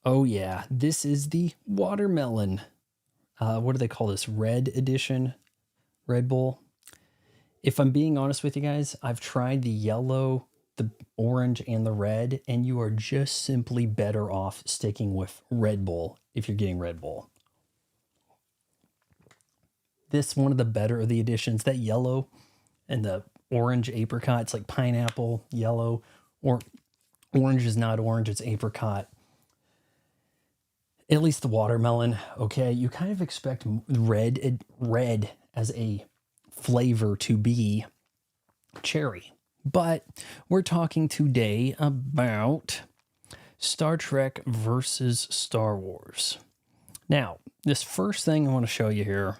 Oh yeah, this is the watermelon. What do they call this? Red edition Red Bull. If I'm being honest with you guys, I've tried the yellow, the orange, and the red, and you are just simply better off sticking with Red Bull if you're getting Red Bull. This one of the better of the additions. That yellow and the orange apricot, it's like pineapple, yellow, or orange is not orange, it's apricot. At least the watermelon, okay, you kind of expect red as a flavor to be cherry. But we're talking today about Star Trek versus Star Wars. Now, this first thing I want to show you here,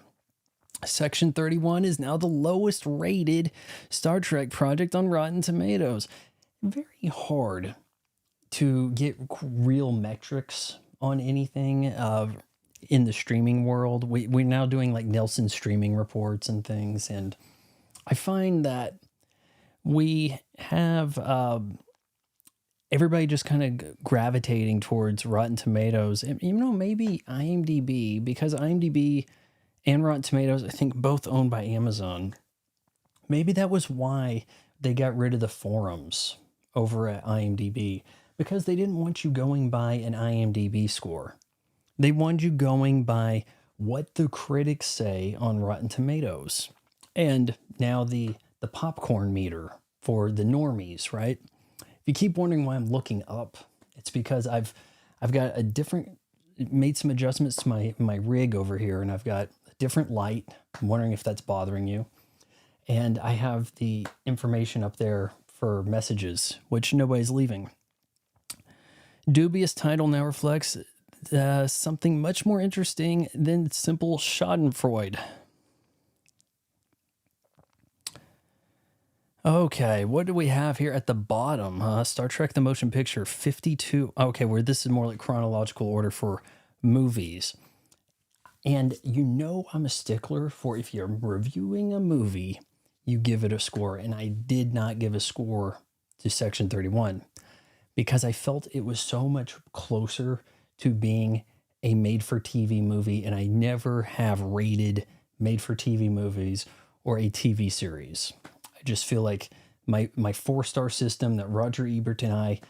Section 31 is now the lowest rated Star Trek project on Rotten Tomatoes. Very hard to get real metrics on anything in the streaming world. We're now doing like Nielsen streaming reports and things, and I find that we have everybody just kind of gravitating towards Rotten Tomatoes, and maybe IMDb, because IMDb and Rotten Tomatoes, I think, both owned by Amazon. Maybe that was why they got rid of the forums over at IMDb, because they didn't want you going by an IMDb score. They wanted you going by what the critics say on Rotten Tomatoes. And now the popcorn meter for the normies, right? If you keep wondering why I'm looking up, it's because I've got made some adjustments to my rig over here, and I've got a different light. I'm wondering if that's bothering you. And I have the information up there for messages, which nobody's leaving. Dubious title now reflects something much more interesting than simple schadenfreude. Okay, what do we have here at the bottom? Star Trek The Motion Picture, 52. Okay, where this is more like chronological order for movies. And I'm a stickler for, if you're reviewing a movie, you give it a score. And I did not give a score to Section 31 because I felt it was so much closer to being a made-for-TV movie, and I never have rated made-for-TV movies or a TV series. I just feel like my 4-star system that Roger Ebert and I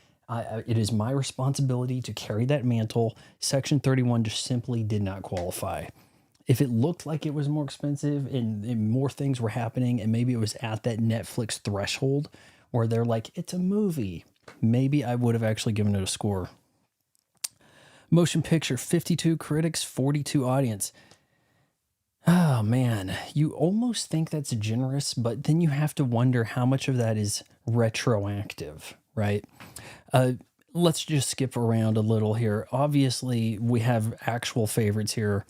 it is my responsibility to carry that mantle. Section 31 just simply did not qualify. If it looked like it was more expensive and more things were happening, and maybe it was at that Netflix threshold where they're like, it's a movie, maybe I would have actually given it a score. Motion Picture, 52 critics, 42 audience. Oh man, you almost think that's generous, but then you have to wonder how much of that is retroactive, right? Let's just skip around a little here. Obviously, we have actual favorites here.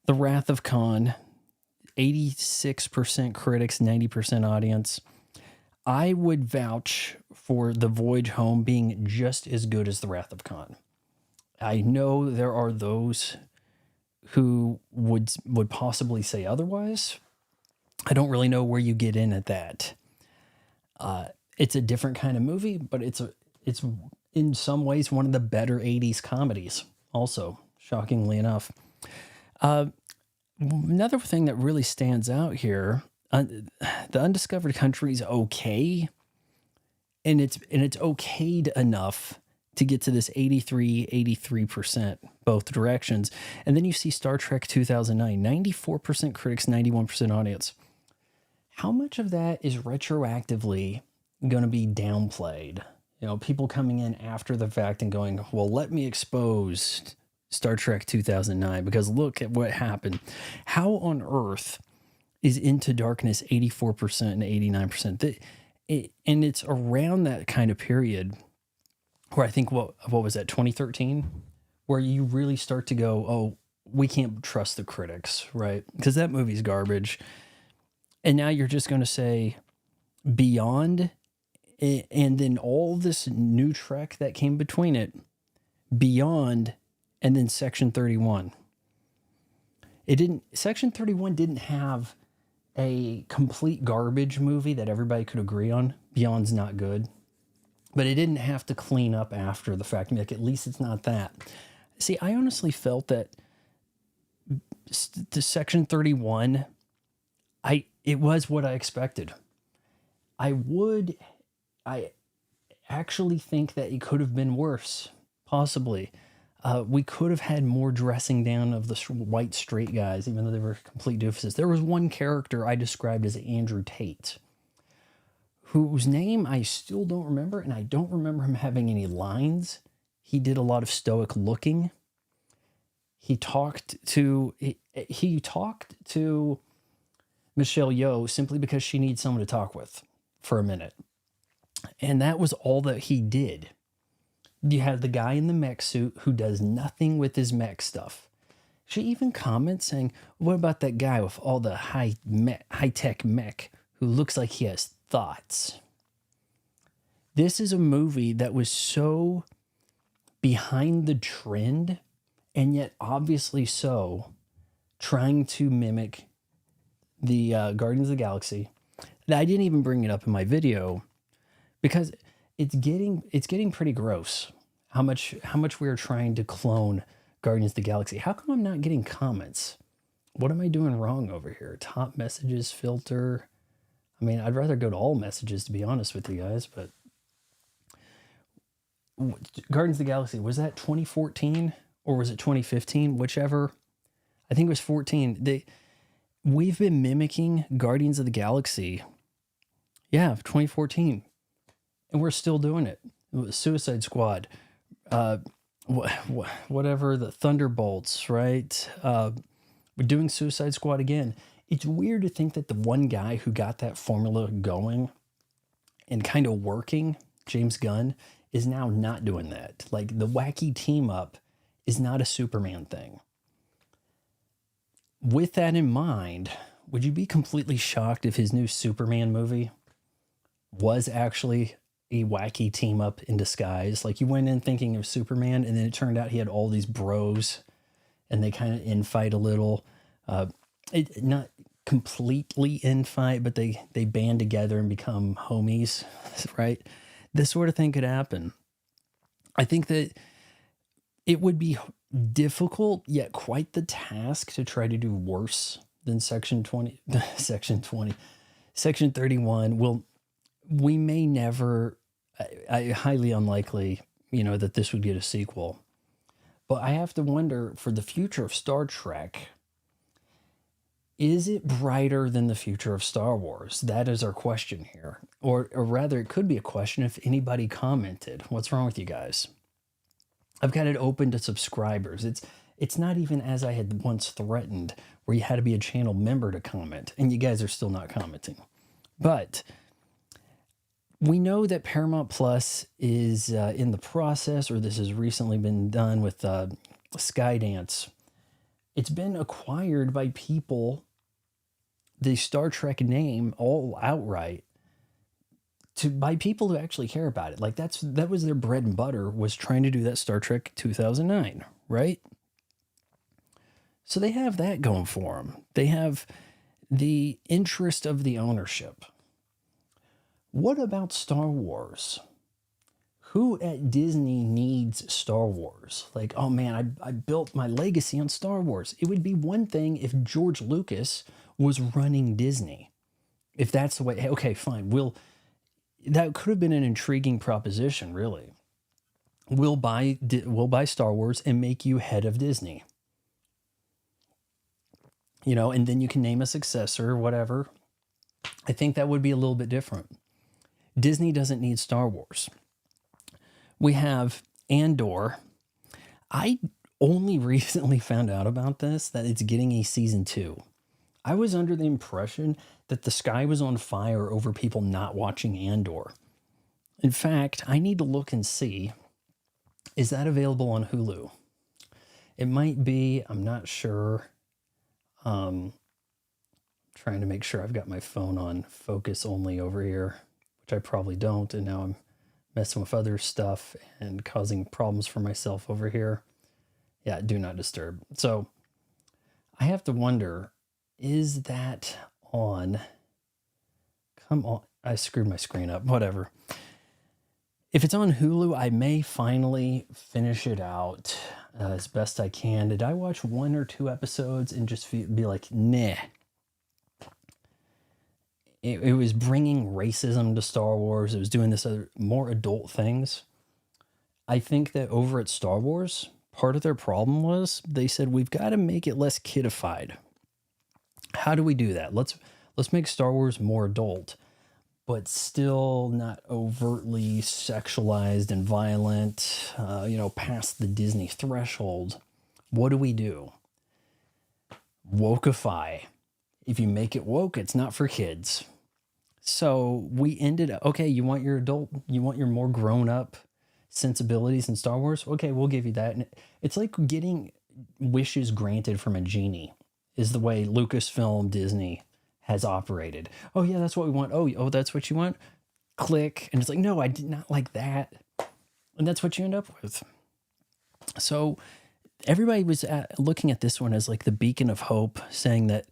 The Wrath of Khan, 86% critics, 90% audience. I would vouch for The Voyage Home being just as good as The Wrath of Khan. I know there are those who would possibly say otherwise. I don't really know where you get in at that. It's a different kind of movie, but it's in some ways one of the better 80s comedies also, shockingly enough. Another thing that really stands out here, The Undiscovered Country is okay, and it's okayed enough to get to this 83% both directions. And then you see Star Trek 2009, 94% critics, 91% audience. How much of that is retroactively going to be downplayed? People coming in after the fact and going, well, let me expose Star Trek 2009 because look at what happened. How on earth is Into Darkness 84% and 89%? And it's around that kind of period where I think, what was that, 2013? Where you really start to go, oh, we can't trust the critics, right? Because that movie's garbage. And now you're just going to say Beyond, and then all this new Trek that came between it, Beyond, and then Section 31. Section 31 didn't have a complete garbage movie that everybody could agree on. Beyond's not good. But it didn't have to clean up after the fact. Like, at least it's not that. See, I honestly felt that the Section 31, it was what I expected. I would, I actually think that it could have been worse, possibly. We could have had more dressing down of the white straight guys, even though they were complete doofuses. There was one character I described as Andrew Tate, whose name I still don't remember, and I don't remember him having any lines. He did a lot of stoic looking. He talked to Michelle Yeoh simply because she needs someone to talk with for a minute. And that was all that he did. You have the guy in the mech suit who does nothing with his mech stuff. She even comments saying, what about that guy with all the high-tech mech who looks like he has thoughts? This is a movie that was so behind the trend, and yet obviously so trying to mimic the Guardians of the Galaxy. I didn't even bring it up in my video because it's getting pretty gross how much we are trying to clone Guardians of the Galaxy. How come I'm not getting comments? What am I doing wrong over here? Top messages filter. I mean, I'd rather go to all messages, to be honest with you guys, but Guardians of the Galaxy, was that 2014 or was it 2015? Whichever. I think it was 14. We've been mimicking Guardians of the Galaxy. Yeah, 2014. And we're still doing it. Suicide Squad. Whatever, the Thunderbolts, right? We're doing Suicide Squad again. It's weird to think that the one guy who got that formula going and kind of working, James Gunn, is now not doing that. Like, the wacky team up is not a Superman thing. With that in mind, would you be completely shocked if his new Superman movie was actually a wacky team up in disguise? Like, you went in thinking of Superman, and then it turned out he had all these bros, and they kind of infight a little. Not completely infight, but they band together and become homies, right? This sort of thing could happen. I think that it would be difficult, yet quite the task to try to do worse than Section 31. Well, we may never, highly unlikely, that this would get a sequel. But I have to wonder, for the future of Star Trek, is it brighter than the future of Star Wars? That is our question here. Or rather, it could be a question if anybody commented. What's wrong with you guys? I've got it open to subscribers. It's not even as I had once threatened, where you had to be a channel member to comment, and you guys are still not commenting. But we know that Paramount Plus is in the process, or this has recently been done with Skydance. It's been acquired by people, the Star Trek name, all outright, by people who actually care about it. Like, that was their bread and butter, was trying to do that Star Trek 2009, right? So they have that going for them. They have the interest of the ownership. What about Star Wars? Who at Disney needs Star Wars? Like, oh man, I built my legacy on Star Wars. It would be one thing if George Lucas was running Disney. If that's the way, hey, okay, fine. That could have been an intriguing proposition, really. We'll buy Star Wars and make you head of Disney. And then you can name a successor or whatever. I think that would be a little bit different. Disney doesn't need Star Wars. We have Andor. I only recently found out about this, that it's getting a season 2. I was under the impression that the sky was on fire over people not watching Andor. In fact, I need to look and see, is that available on Hulu? It might be, I'm not sure. Trying to make sure I've got my phone on focus only over here, which I probably don't, and now I'm messing with other stuff and causing problems for myself over here. Yeah, do not disturb. So I have to wonder, is that on? Come on. I screwed my screen up. Whatever. If it's on Hulu, I may finally finish it out. as best I can. Did I watch 1 or 2 episodes and just be like, nah? It was bringing racism to Star Wars. It was doing this other more adult things. I think that over at Star Wars, part of their problem was they said we've got to make it less kidified. How do we do that? Let's make Star Wars more adult, but still not overtly sexualized and violent, past the Disney threshold. What do we do? Wokeify. If you make it woke, it's not for kids. So we ended up, okay, you want your more grown up sensibilities in Star Wars? Okay, we'll give you that. And it's like getting wishes granted from a genie, is the way Lucasfilm Disney has operated. Oh yeah, that's what we want. Oh, that's what you want? Click. And it's like, no, I did not like that. And that's what you end up with. So everybody was looking at this one as like the beacon of hope, saying that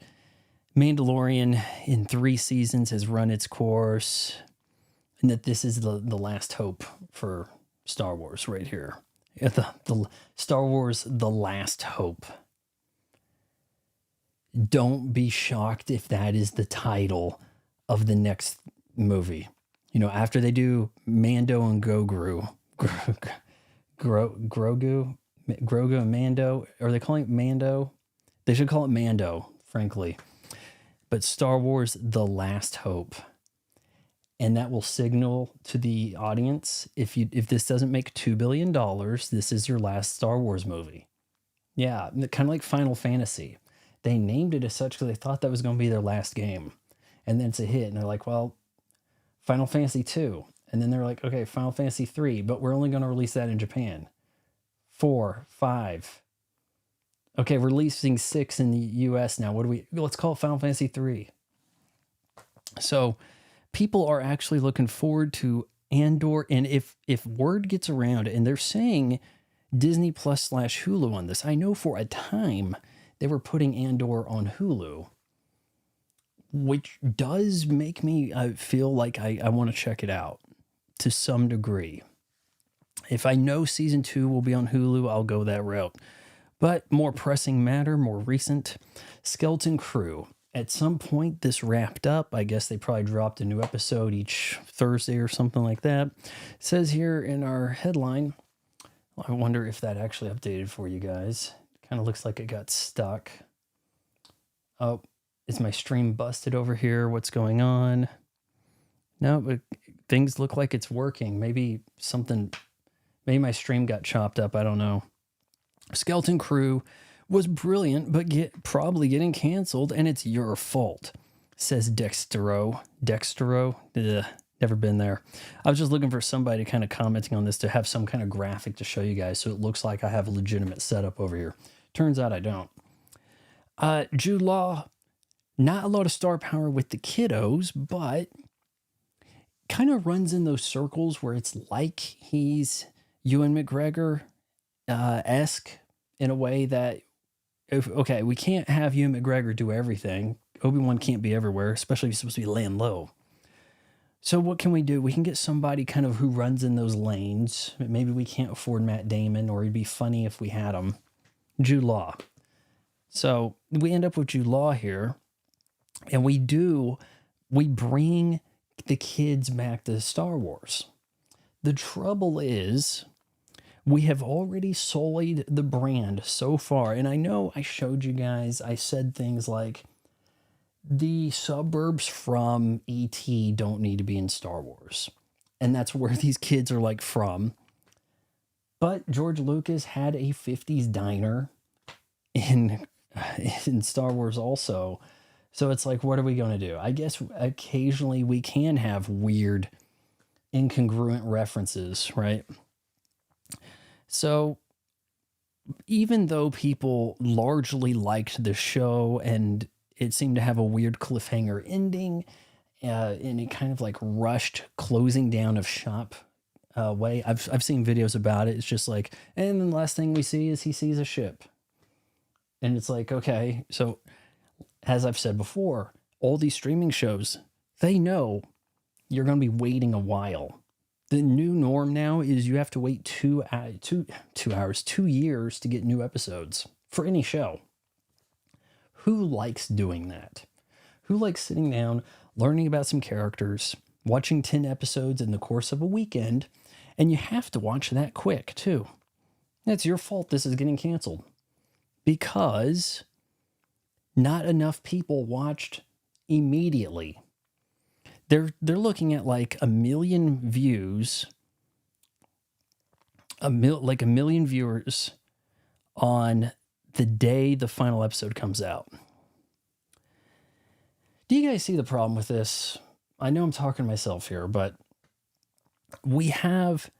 Mandalorian in 3 seasons has run its course, and that this is the last hope for Star Wars right here. The Star Wars, the last hope. Don't be shocked if that is the title of the next movie. After they do Mando and Grogu and Mando, are they calling it Mando? They should call it Mando, frankly. But Star Wars, the last hope. And that will signal to the audience, if this doesn't make $2 billion, this is your last Star Wars movie. Yeah, kind of like Final Fantasy. They named it as such because they thought that was going to be their last game. And then it's a hit. And they're like, well, Final Fantasy 2. And then they're like, okay, Final Fantasy 3, but we're only going to release that in Japan. 4, 5. Okay, we're releasing 6 in the US now. Let's call it Final Fantasy 3. So people are actually looking forward to Andor. And if word gets around and they're saying Disney Plus / Hulu on this, I know for a time they were putting Andor on Hulu, which does make me feel like I want to check it out to some degree. If I know season 2 will be on Hulu, I'll go that route. But more pressing matter, more recent, Skeleton Crew. At some point, this wrapped up. I guess they probably dropped a new episode each Thursday or something like that. It says here in our headline, I wonder if that actually updated for you guys. Kind of looks like it got stuck. Oh, is my stream busted over here? What's going on? No, but things look like it's working. Maybe my stream got chopped up. I don't know. Skeleton Crew was brilliant, but probably getting canceled, and it's your fault, says Dextero. Ugh, never been there. I was just looking for somebody kind of commenting on this to have some kind of graphic to show you guys so it looks like I have a legitimate setup over here. Turns out I don't. Jude Law, not a lot of star power with the kiddos, but kind of runs in those circles where it's like he's Ewan McGregor esque in a way that, we can't have Ewan McGregor do everything. Obi-Wan can't be everywhere, especially if he's supposed to be laying low. So what can we do? We can get somebody kind of who runs in those lanes. Maybe we can't afford Matt Damon, or it'd be funny if we had him. Jude Law. So we end up with Jude Law here, and we bring the kids back to Star Wars. The trouble is, we have already sullied the brand so far. And I know I showed you guys, I said things like, the suburbs from E.T. don't need to be in Star Wars. And that's where these kids are like from. But George Lucas had a 50s diner in Star Wars also. So it's like, what are we going to do? I guess occasionally we can have weird, incongruent references, right? So even though people largely liked the show and it seemed to have a weird cliffhanger ending, and it kind of like rushed closing down of shop way. I've seen videos about it. It's just like, and then the last thing we see is he sees a ship. And it's like, okay, so as I've said before, all these streaming shows, they know you're going to be waiting a while. The new norm now is you have to wait 2 years to get new episodes for any show. Who likes doing that? Who likes sitting down, learning about some characters, watching 10 episodes in the course of a weekend, and you have to watch that quick too? It's your fault this is getting canceled because not enough people watched immediately. They're looking at like a million views, like a million viewers on the day the final episode comes out. Do you guys see the problem with this? I know I'm talking to myself here, but we have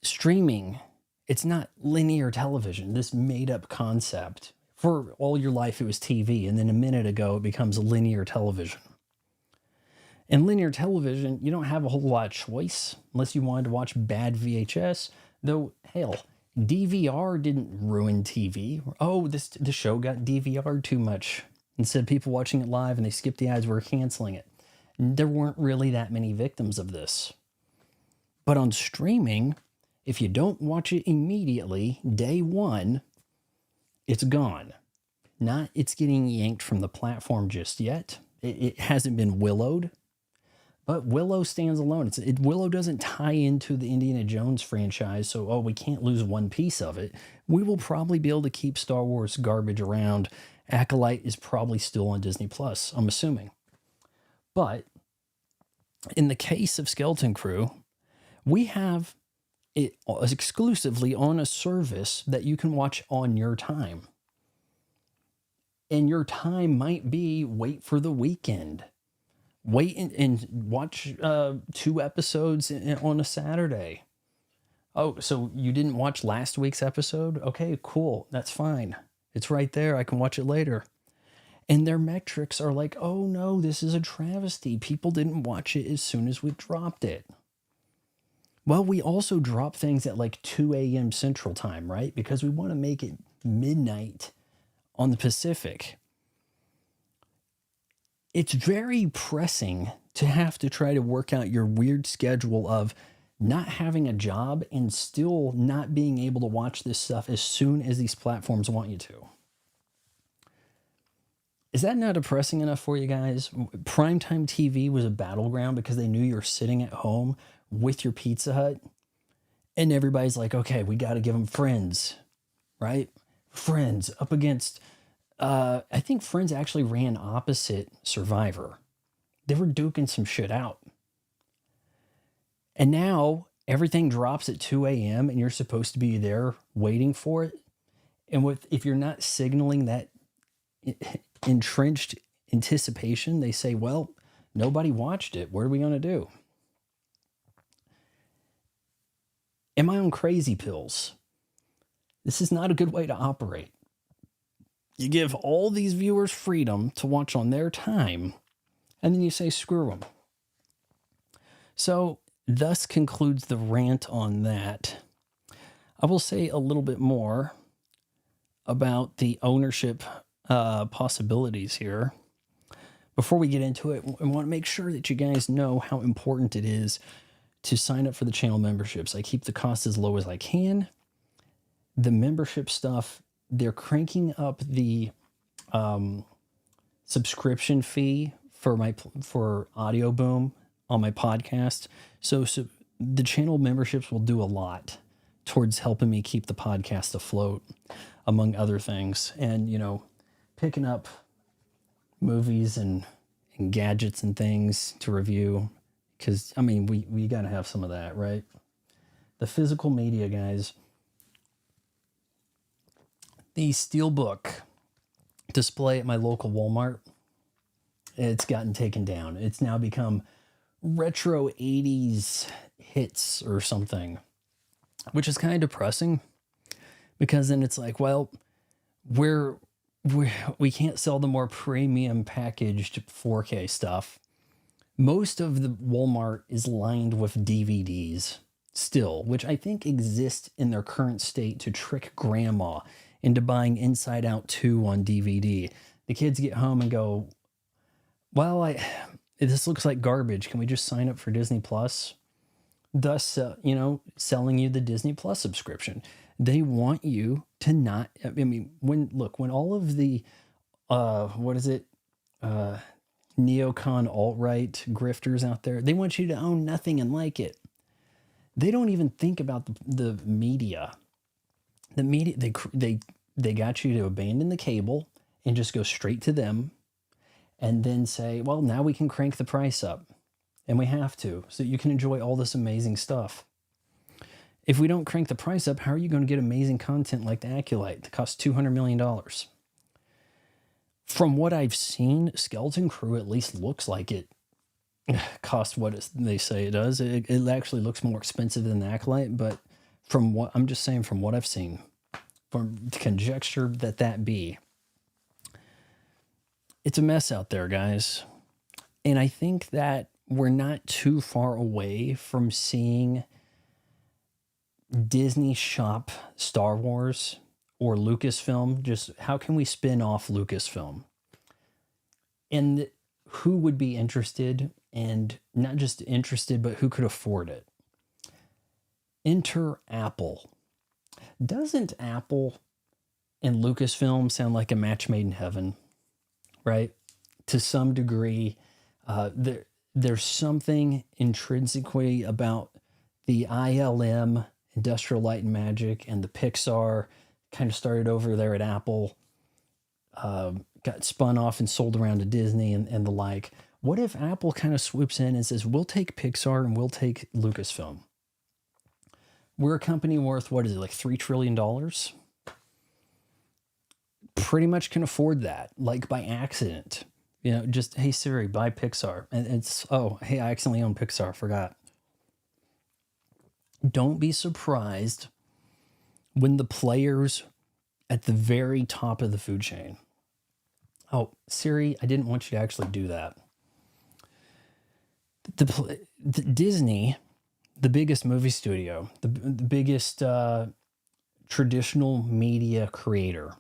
streaming. It's not linear television, this made up concept. For all your life, it was TV, and then a minute ago, it becomes linear television. In linear television, you don't have a whole lot of choice unless you wanted to watch bad VHS. Though, hell, DVR didn't ruin TV. Oh, the show got DVR'd too much. Instead of people watching it live and they skipped the ads, we're canceling it. There weren't really that many victims of this. But on streaming, if you don't watch it immediately, day one, it's gone. Not it's getting yanked from the platform just yet. It hasn't been willowed. But Willow stands alone. Willow doesn't tie into the Indiana Jones franchise, so we can't lose one piece of it. We will probably be able to keep Star Wars garbage around. Acolyte is probably still on Disney Plus, I'm assuming. But in the case of Skeleton Crew, we have it exclusively on a service that you can watch on your time. And your time might be wait for the weekend. Wait and watch 2 episodes on a Saturday. Oh, so you didn't watch last week's episode? Okay, cool. That's fine. It's right there. I can watch it later. And their metrics are like, oh no, this is a travesty. People didn't watch it as soon as we dropped it. Well, we also drop things at like 2 a.m. Central Time, right? Because we want to make it midnight on the Pacific. It's very pressing to have to try to work out your weird schedule of not having a job and still not being able to watch this stuff as soon as these platforms want you to. Is that not depressing enough for you guys? Primetime TV was a battleground because they knew you're sitting at home with your Pizza Hut and everybody's like, okay, we got to give them Friends, right? Friends up against... I think Friends actually ran opposite Survivor. They were duking some shit out. And now everything drops at 2 a.m. and you're supposed to be there waiting for it. And if you're not signaling that entrenched anticipation, they say, well, nobody watched it. What are we going to do? Am I on crazy pills? This is not a good way to operate. You give all these viewers freedom to watch on their time, and then you say, screw them. So, thus concludes the rant on that. I will say a little bit more about the ownership possibilities here. Before we get into it, I want to make sure that you guys know how important it is to sign up for the channel memberships. I keep the cost as low as I can. The membership stuff, they're cranking up the subscription fee for Audio Boom on my podcast. So the channel memberships will do a lot towards helping me keep the podcast afloat, among other things. And, picking up movies and gadgets and things to review. Because, we got to have some of that, right? The physical media, guys. The Steelbook display at my local Walmart, it's gotten taken down. It's now become retro 80s hits or something, which is kind of depressing because then it's like, well, we can't sell the more premium packaged 4K stuff. Most of the Walmart is lined with DVDs still, which I think exist in their current state to trick grandma into buying Inside Out 2 on DVD. The kids get home and go, well, this looks like garbage. Can we just sign up for Disney Plus? thus, selling you the Disney Plus subscription. They want you to not, I mean, when all of the, what is it? Uh, Neocon alt-right grifters out there, they want you to own nothing and like it. They don't even think about the media. The media, they got you to abandon the cable and just go straight to them and then say, well, now we can crank the price up. And we have to, so you can enjoy all this amazing stuff. If we don't crank the price up, how are you going to get amazing content like The Acolyte that costs $200 million? From what I've seen, Skeleton Crew at least looks like it costs what they say it does. It actually looks more expensive than The Acolyte, but from what I'm just saying, from what I've seen, from conjecture that be, it's a mess out there, guys. And I think that we're not too far away from seeing Disney shop Star Wars or Lucasfilm. Just how can we spin off Lucasfilm? And who would be interested, and not just interested, but who could afford it? Enter Apple. Doesn't Apple and Lucasfilm sound like a match made in heaven, right? To some degree, there's something intrinsically about the ILM, Industrial Light and Magic, and the Pixar kind of started over there at Apple, got spun off and sold around to Disney and the like. What if Apple kind of swoops in and says, we'll take Pixar and we'll take Lucasfilm? We're a company worth, what is it, like $3 trillion? Pretty much can afford that, like by accident. Just, hey Siri, buy Pixar. And it's, oh, hey, I accidentally own Pixar, forgot. Don't be surprised when the players at the very top of the food chain. Oh, Siri, I didn't want you to actually do that. The Disney, the biggest movie studio, the biggest traditional media creator.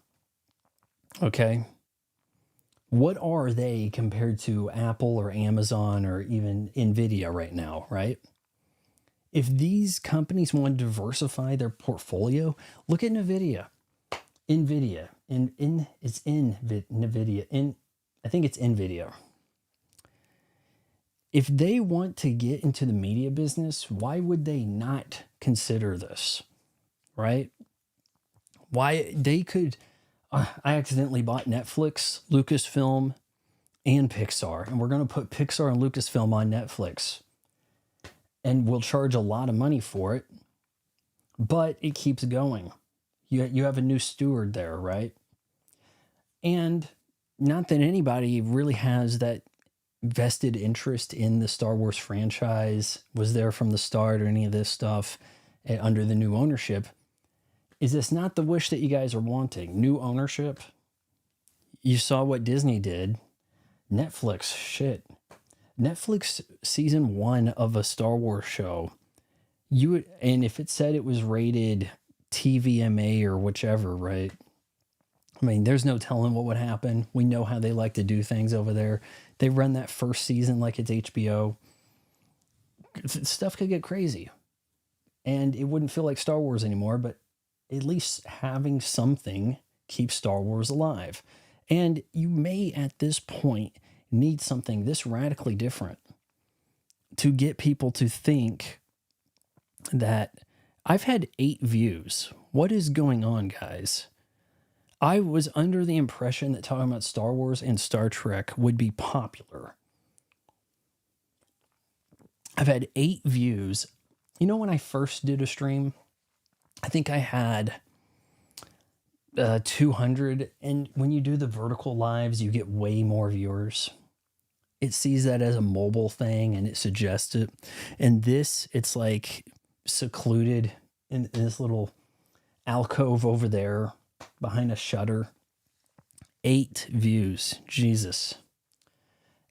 Okay. What are they compared to Apple or Amazon or even Nvidia right now, right? If these companies want to diversify their portfolio, look at Nvidia. Nvidia. I think it's Nvidia. If they want to get into the media business, why would they not consider this, right? Why they could... I accidentally bought Netflix, Lucasfilm, and Pixar, and we're going to put Pixar and Lucasfilm on Netflix, and we'll charge a lot of money for it, but it keeps going. You have a new steward there, right? And not that anybody really has that vested interest in the Star Wars franchise, was there from the start, or any of this stuff under the new ownership. Is this not the wish that you guys are wanting? New ownership? You saw what Disney did. Netflix, shit. Netflix season 1 of a Star Wars show. And if it said it was rated TVMA or whichever, right? I mean, there's no telling what would happen. We know how they like to do things over there. They run that first season like it's HBO. Stuff could get crazy. And it wouldn't feel like Star Wars anymore, but at least having something keeps Star Wars alive. And you may, at this point, need something this radically different to get people to think that I've had 8 views. What is going on, guys? I was under the impression that talking about Star Wars and Star Trek would be popular. I've had 8 views. When I first did a stream, I think I had 200. And when you do the vertical lives, you get way more viewers. It sees that as a mobile thing and it suggests it. And this, it's like secluded in this little alcove over there behind a shutter. 8 views. Jesus.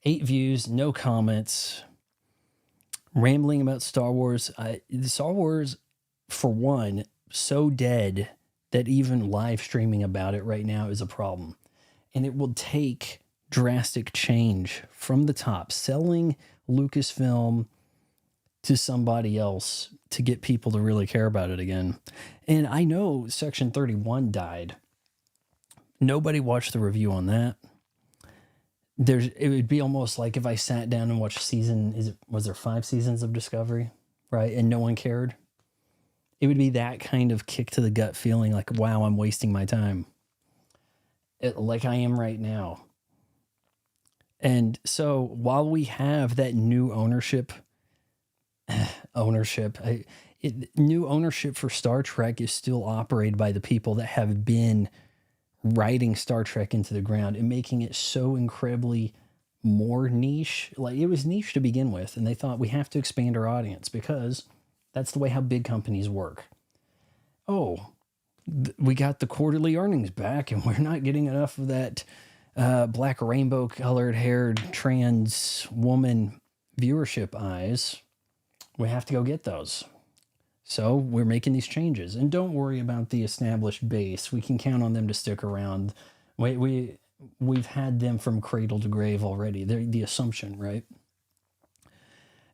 8 views, no comments. Rambling about Star Wars. Star Wars, for one, so dead that even live streaming about it right now is a problem. And it will take drastic change from the top. Selling Lucasfilm to somebody else to get people to really care about it again. And I know Section 31 died. Nobody watched the review on that. It would be almost like if I sat down and watched was there 5 seasons of Discovery, right? And no one cared. It would be that kind of kick to the gut feeling like, wow, I'm wasting my time. Like I am right now. And so while we have that new new ownership for Star Trek is still operated by the people that have been writing Star Trek into the ground and making it so incredibly more niche. Like, it was niche to begin with, and they thought we have to expand our audience because that's the way how big companies work. Oh, we got the quarterly earnings back, and we're not getting enough of that black rainbow colored haired trans woman viewership eyes. We have to go get those. So we're making these changes, and don't worry about the established base. We can count on them to stick around. We've had them from cradle to grave already. They're the assumption, right?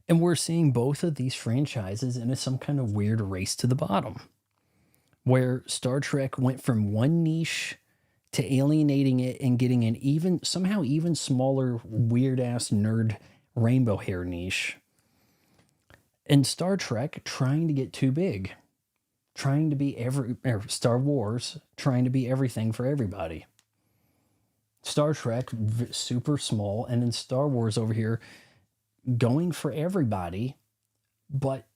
And we're seeing both of these franchises in some kind of weird race to the bottom, where Star Trek went from one niche to alienating it and getting an somehow even smaller, weird ass nerd rainbow hair niche. And Star Trek trying to get too big, trying to be Star Wars trying to be everything for everybody. Star Trek super small, and then Star Wars over here going for everybody, but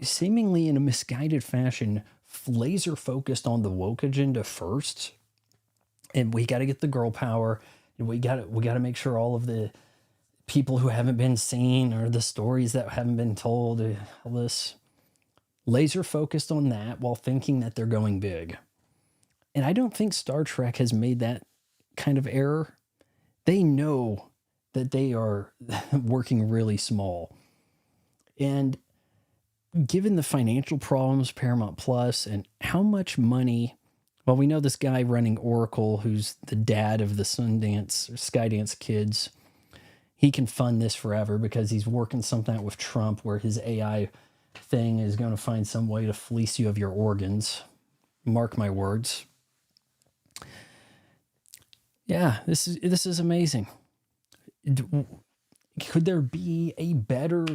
seemingly in a misguided fashion, laser focused on the woke agenda first. And we got to get the girl power. And we got to make sure all of the people who haven't been seen or the stories that haven't been told, all this laser focused on that while thinking that they're going big. And I don't think Star Trek has made that kind of error. They know that they are working really small. And given the financial problems, Paramount Plus, and how much money, well, we know this guy running Oracle, who's the dad of the Skydance kids, he can fund this forever because he's working something out with Trump where his AI thing is going to find some way to fleece you of your organs. Mark my words. Yeah, this is amazing. Could there be a better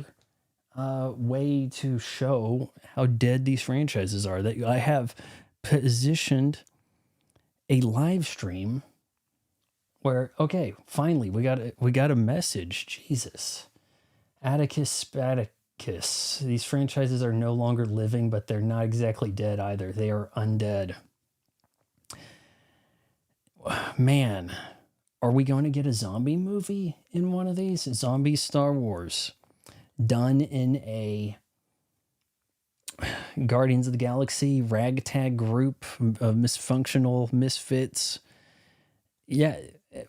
way to show how dead these franchises are? That I have positioned a live stream where, okay, finally we got a message. Jesus, Atticus Spadicus. These franchises are no longer living, but they're not exactly dead either. They are undead. Man, are we going to get a zombie movie in one of these? Zombie Star Wars, done in a Guardians of the Galaxy ragtag group of misfunctional misfits. Yeah,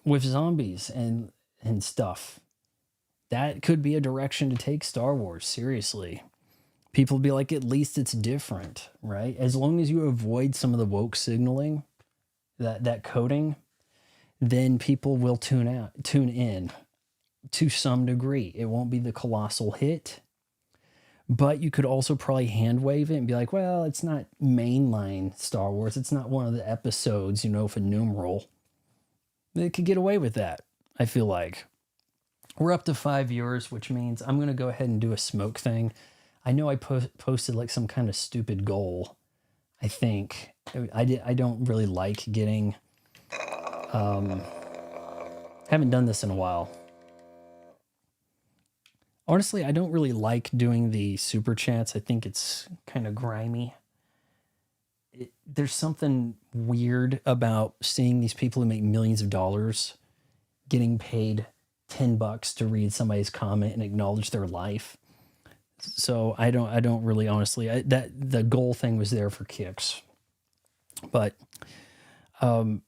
with zombies and stuff. That could be a direction to take Star Wars, seriously. People be like, at least it's different, right? As long as you avoid some of the woke signaling, that coding, then people will tune in to some degree. It won't be the colossal hit, but you could also probably hand wave it and be like, well, it's not mainline Star Wars. It's not one of the episodes, with a numeral. They could get away with that, I feel like. We're up to 5 viewers, which means I'm going to go ahead and do a smoke thing. I know I posted like some kind of stupid goal, I think. I don't really like getting... haven't done this in a while. Honestly, I don't really like doing the super chats. I think it's kind of grimy. There's something weird about seeing these people who make millions of dollars getting paid $10 to read somebody's comment and acknowledge their life. So I don't really, honestly, that the goal thing was there for kicks. But, what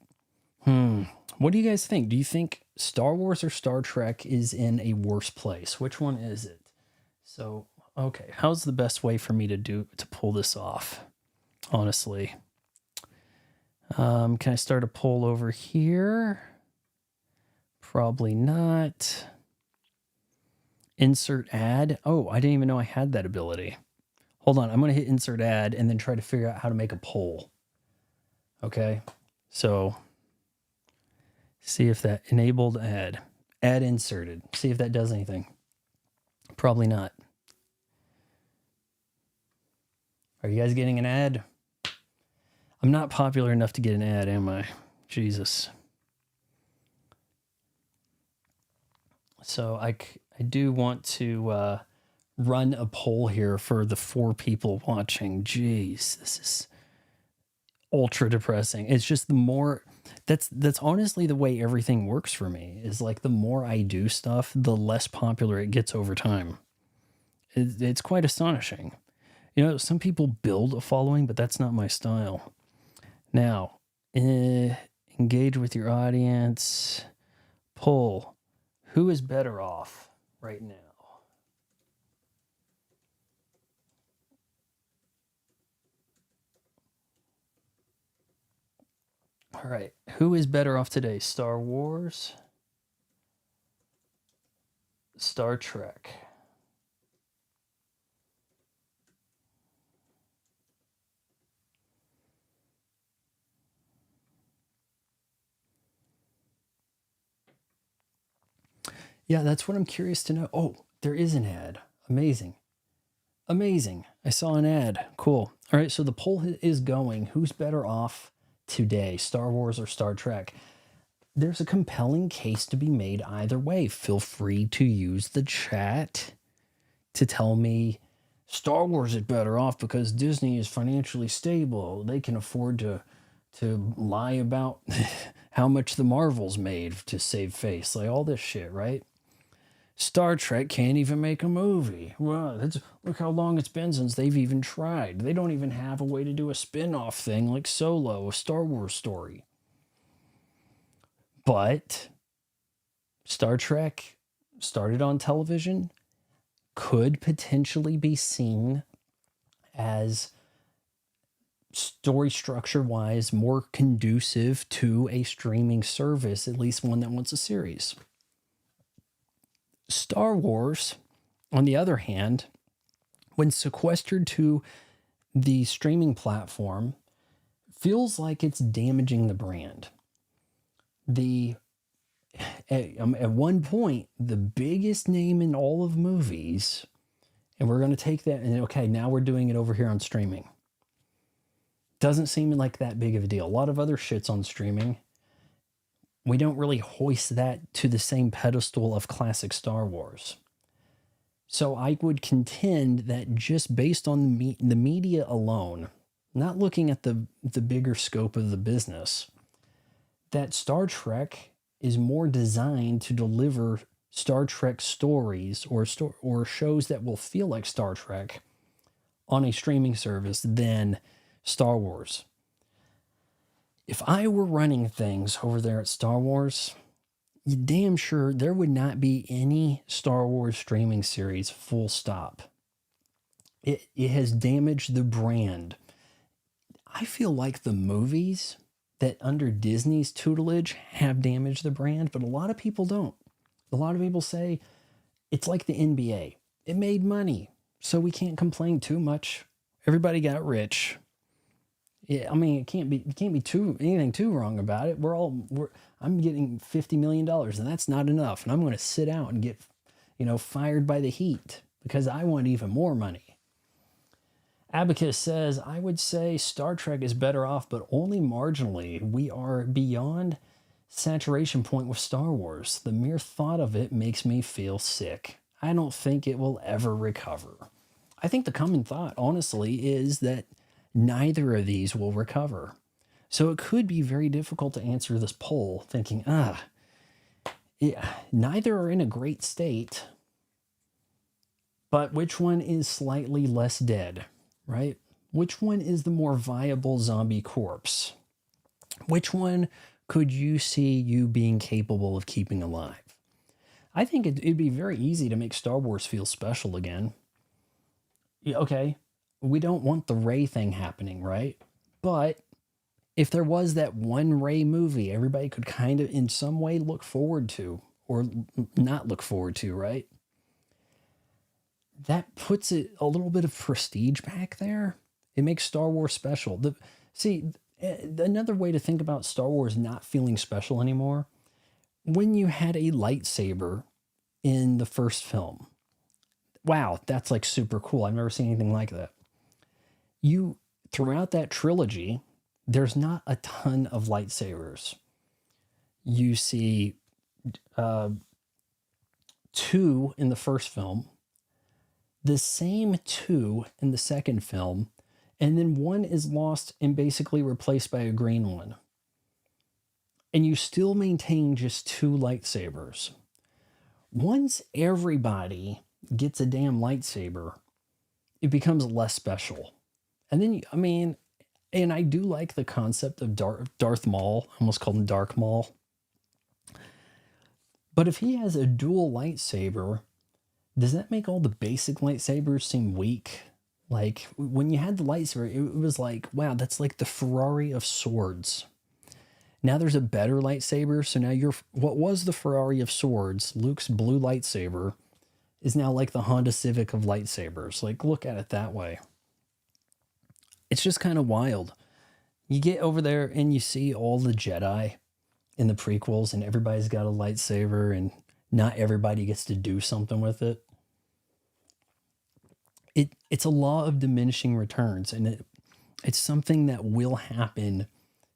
do you guys think? Do you think Star Wars or Star Trek is in a worse place? Which one is it? So, okay, how's the best way for me to pull this off? Honestly, can I start a poll over here? Probably not. Insert ad. Oh, I didn't even know I had that ability. Hold on. I'm going to hit insert ad and then try to figure out how to make a poll. Okay. So see if that enabled ad. Ad inserted. See if that does anything. Probably not. Are you guys getting an ad? I'm not popular enough to get an ad, am I? Jesus. So I do want to run a poll here for the 4 people watching. Jeez, this is ultra depressing. It's just the more that's honestly the way everything works for me, is like the more I do stuff, the less popular it gets over time. It's quite astonishing. You know, some people build a following, but that's not my style. Now, engage with your audience. Poll. Who is better off right now? All right. Who is better off today? Star Wars? Star Trek? Yeah, that's what I'm curious to know. Oh, there is an ad. Amazing. Amazing. I saw an ad. Cool. All right, so the poll is going. Who's better off today, Star Wars or Star Trek? There's a compelling case to be made either way. Feel free to use the chat to tell me Star Wars is better off because Disney is financially stable. They can afford to lie about how much the Marvels made to save face. Like all this shit, right? Star Trek can't even make a movie. Well, look how long it's been since they've even tried. They don't even have a way to do a spin-off thing like Solo, a Star Wars story. But Star Trek started on television, could potentially be seen as story structure wise more conducive to a streaming service, at least one that wants a series. Star Wars, on the other hand, when sequestered to the streaming platform, feels like it's damaging the brand. At one point, the biggest name in all of movies, and we're going to take that and okay, now we're doing it over here on streaming. Doesn't seem like that big of a deal. A lot of other shit's on streaming. We don't really hoist that to the same pedestal of classic Star Wars. So I would contend that just based on the media alone, not looking at the bigger scope of the business, that Star Trek is more designed to deliver Star Trek stories or shows that will feel like Star Trek on a streaming service than Star Wars. If I were running things over there at Star Wars, you're damn sure there would not be any Star Wars streaming series, full stop. It has damaged the brand. I feel like the movies that under Disney's tutelage have damaged the brand, but a lot of people don't. A lot of people say it's like the NBA. It made money, so we can't complain too much. Everybody got rich. Yeah, I mean, it can't be anything too wrong about it. I'm getting $50 million, and that's not enough. And I'm going to sit out and get, fired by the heat because I want even more money. Abacus says, I would say Star Trek is better off, but only marginally. We are beyond saturation point with Star Wars. The mere thought of it makes me feel sick. I don't think it will ever recover. I think the common thought, honestly, is that neither of these will recover. So it could be very difficult to answer this poll thinking, neither are in a great state, but which one is slightly less dead, right? Which one is the more viable zombie corpse? Which one could you see you being capable of keeping alive? I think it'd be very easy to make Star Wars feel special again. Yeah, okay, we don't want the Rey thing happening, right? But if there was that one Rey movie everybody could kind of in some way look forward to or not look forward to, right? that puts it a little bit of prestige back there. It makes Star Wars special. Another way to think about Star Wars not feeling special anymore, when you had a lightsaber in the first film. Wow, that's like super cool. I've never seen anything like that. You throughout that trilogy, there's not a ton of lightsabers. You see uh, two in the first film, the same two in the second film, and then one is lost and basically replaced by a green one. And you still maintain just two lightsabers. Once everybody gets a damn lightsaber, it becomes less special. And then, and I do like the concept of Darth Maul. I almost called him Dark Maul. But if he has a dual lightsaber, does that make all the basic lightsabers seem weak? Like, when you had the lightsaber, it was like, wow, that's like the Ferrari of swords. Now there's a better lightsaber, so now what was the Ferrari of swords, Luke's blue lightsaber, is now like the Honda Civic of lightsabers. Like, look at it that way. It's just kind of wild. You get over there and you see all the Jedi in the prequels, and everybody's got a lightsaber, and not everybody gets to do something with it. It's a law of diminishing returns, and it's something that will happen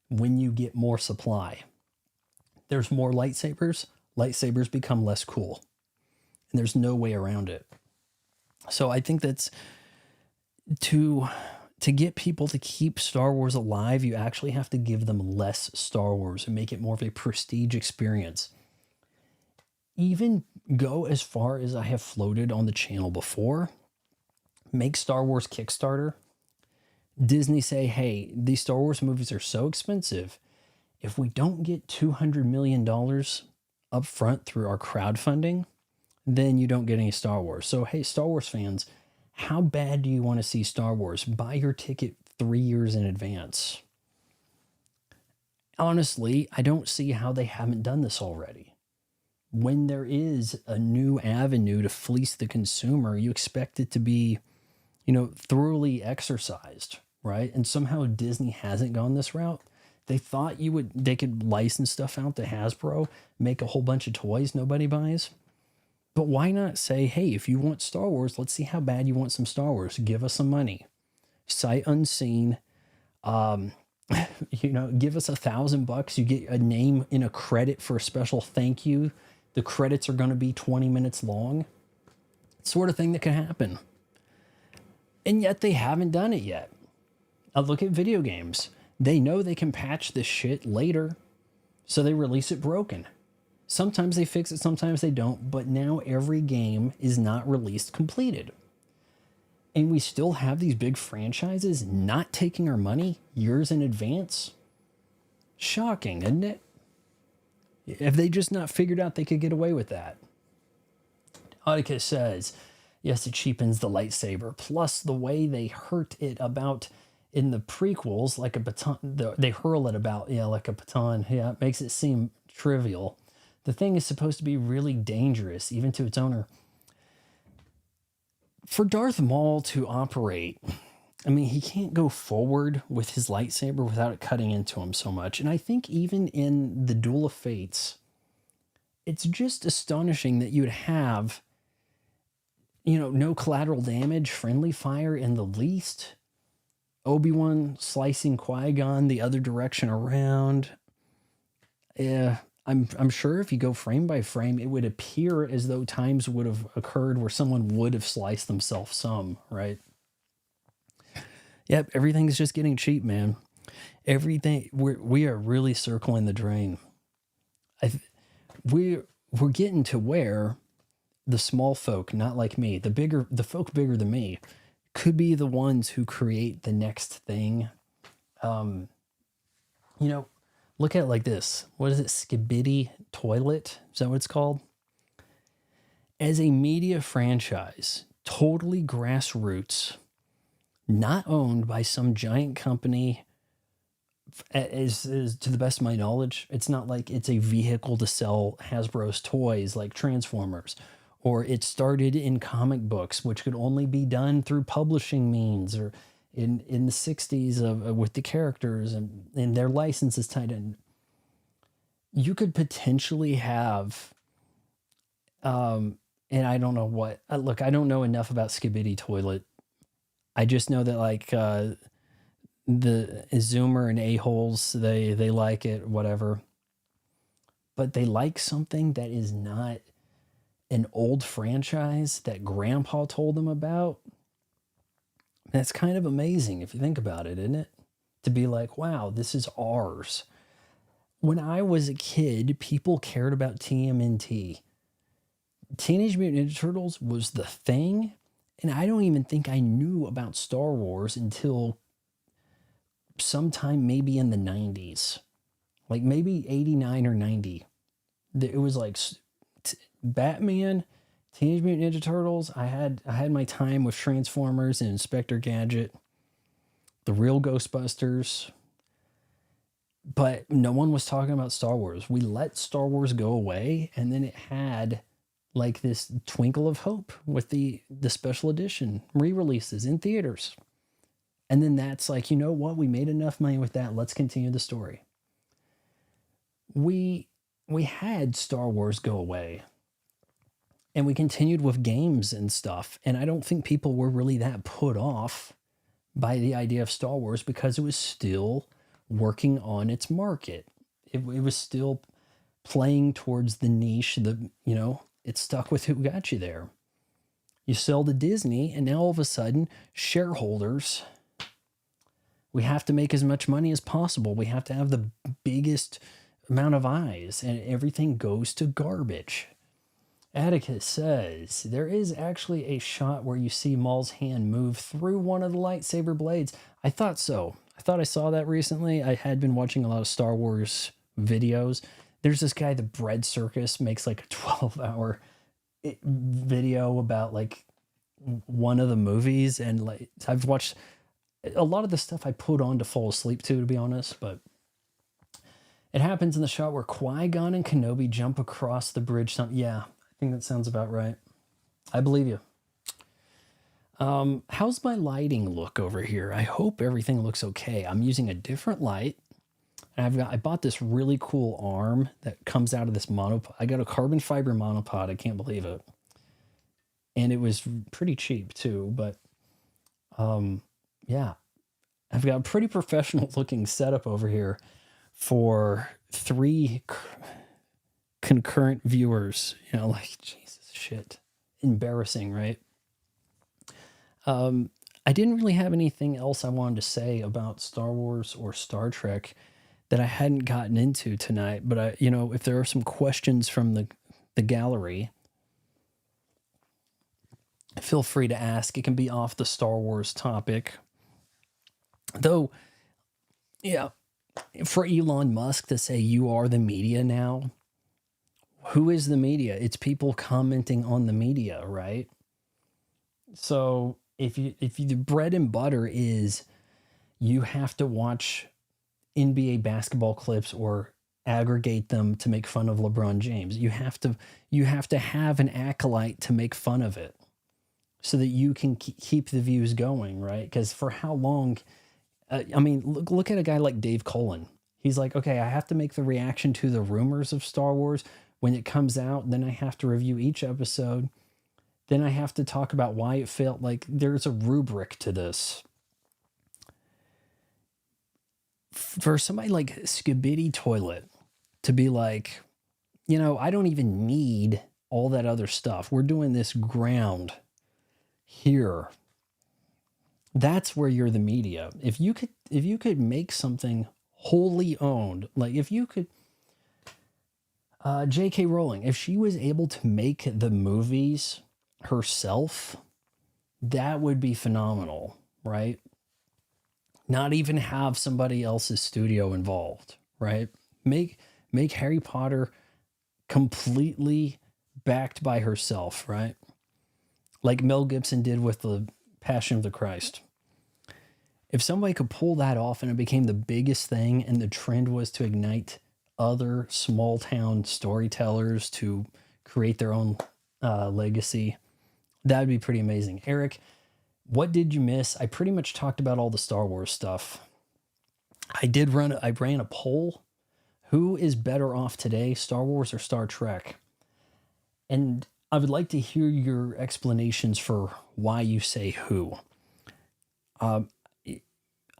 when you get more supply. There's more lightsabers become less cool, and there's no way around it. So I think that's to get people to keep Star Wars alive, you actually have to give them less Star Wars and make it more of a prestige experience. Even go as far as I have floated on the channel before. Make Star Wars Kickstarter. Disney say, hey, these Star Wars movies are so expensive. If we don't get $200 million up front through our crowdfunding, then you don't get any Star Wars. So, hey, Star Wars fans, how bad do you want to see Star Wars? Buy your ticket 3 years in advance. Honestly, I don't see how they haven't done this already. When there is a new avenue to fleece the consumer, you expect it to be, thoroughly exercised, right? And somehow Disney hasn't gone this route. They thought they could license stuff out to Hasbro, make a whole bunch of toys nobody buys. But why not say, hey, if you want Star Wars, let's see how bad you want some Star Wars. Give us some money. Sight unseen. Give us $1,000. You get a name in a credit for a special thank you. The credits are going to be 20 minutes long. Sort of thing that can happen. And yet they haven't done it yet. Look at video games. They know they can patch this shit later, so they release it broken. Sometimes they fix it, sometimes they don't, but now every game is not released completed. And we still have these big franchises not taking our money years in advance. Shocking, isn't it? Have they just not figured out they could get away with that? Audica says, yes, it cheapens the lightsaber. Plus, the way they hurt it about in the prequels, like a baton, they hurl it about, like a baton. Yeah, it makes it seem trivial. The thing is supposed to be really dangerous, even to its owner. For Darth Maul to operate, he can't go forward with his lightsaber without it cutting into him so much. And I think even in the Duel of Fates, it's just astonishing that you'd have, no collateral damage, friendly fire in the least. Obi-Wan slicing Qui-Gon the other direction around. Yeah, I'm sure if you go frame by frame, it would appear as though times would have occurred where someone would have sliced themselves some, right? Yep, everything's just getting cheap, man. Everything, we are really circling the drain. We're getting to where the small folk, not like me, the folk bigger than me, could be the ones who create the next thing. Look at it like this. What is it? Skibidi Toilet? Is that what it's called? As a media franchise, totally grassroots, not owned by some giant company, is to the best of my knowledge, it's not like it's a vehicle to sell Hasbro's toys like Transformers or it started in comic books, which could only be done through publishing means, or in the 60s with the characters and their licenses tied in. You could potentially have, and I don't know what, look, I don't know enough about Skibidi Toilet. I just know that like the Zoomer and A-holes, they like it, whatever. But they like something that is not an old franchise that Grandpa told them about. That's kind of amazing if you think about it, isn't it? To be like, wow, this is ours. When I was a kid, people cared about TMNT. Teenage Mutant Ninja Turtles was the thing, and I don't even think I knew about Star Wars until sometime maybe in the 90s. Like maybe 89 or 90. It was like Batman, Teenage Mutant Ninja Turtles. I had my time with Transformers and Inspector Gadget, the real Ghostbusters, but no one was talking about Star Wars. We let Star Wars go away, and then it had like this twinkle of hope with the special edition re-releases in theaters. And then that's like, you know what? We made enough money with that. Let's continue the story. We had Star Wars go away, and we continued with games and stuff. And I don't think people were really that put off by the idea of Star Wars because it was still working on its market. It was still playing towards the niche, it stuck with who got you there. You sell to Disney, and now all of a sudden, shareholders, we have to make as much money as possible. We have to have the biggest amount of eyes, and everything goes to garbage. Atticus says, there is actually a shot where you see Maul's hand move through one of the lightsaber blades. I thought so. I thought I saw that recently. I had been watching a lot of Star Wars videos. There's this guy, the Bread Circus, makes like a 12-hour video about like one of the movies. And like I've watched a lot of the stuff I put on to fall asleep to be honest. But it happens in the shot where Qui-Gon and Kenobi jump across the bridge. Yeah, I think that sounds about right. I believe you. How's my lighting look over here? I hope everything looks okay. I'm using a different light. And I bought this really cool arm that comes out of this monopod. I got a carbon fiber monopod. I can't believe it. And it was pretty cheap too, but yeah. I've got a pretty professional looking setup over here for 3 concurrent viewers. Like, Jesus, shit. Embarrassing, right? I didn't really have anything else I wanted to say about Star Wars or Star Trek that I hadn't gotten into tonight. But if there are some questions from the gallery, feel free to ask. It can be off the Star Wars topic. Though, yeah, for Elon Musk to say you are the media now, who is the media? It's people commenting on the media, right? So if the bread and butter is you have to watch NBA basketball clips or aggregate them to make fun of LeBron James, you have to have an acolyte to make fun of it so that you can keep the views going, right? Because for how long? Look at a guy like Dave Cullen. He's like, okay, I have to make the reaction to the rumors of Star Wars when it comes out. Then I have to review each episode. Then I have to talk about why it felt like there's a rubric to this. For somebody like Skibidi Toilet to be like, I don't even need all that other stuff. We're doing this ground here. That's where you're the media. If you could make something wholly owned, like if you could, J.K. Rowling, if she was able to make the movies herself, that would be phenomenal, right? Not even have somebody else's studio involved, right? Make Harry Potter completely backed by herself, right? Like Mel Gibson did with the Passion of the Christ. If somebody could pull that off and it became the biggest thing and the trend was to ignite other small town storytellers to create their own legacy. That would be pretty amazing. Eric, what did you miss? I pretty much talked about all the Star Wars stuff. I ran a poll. Who is better off today, Star Wars or Star Trek? And I would like to hear your explanations for why you say who. Um,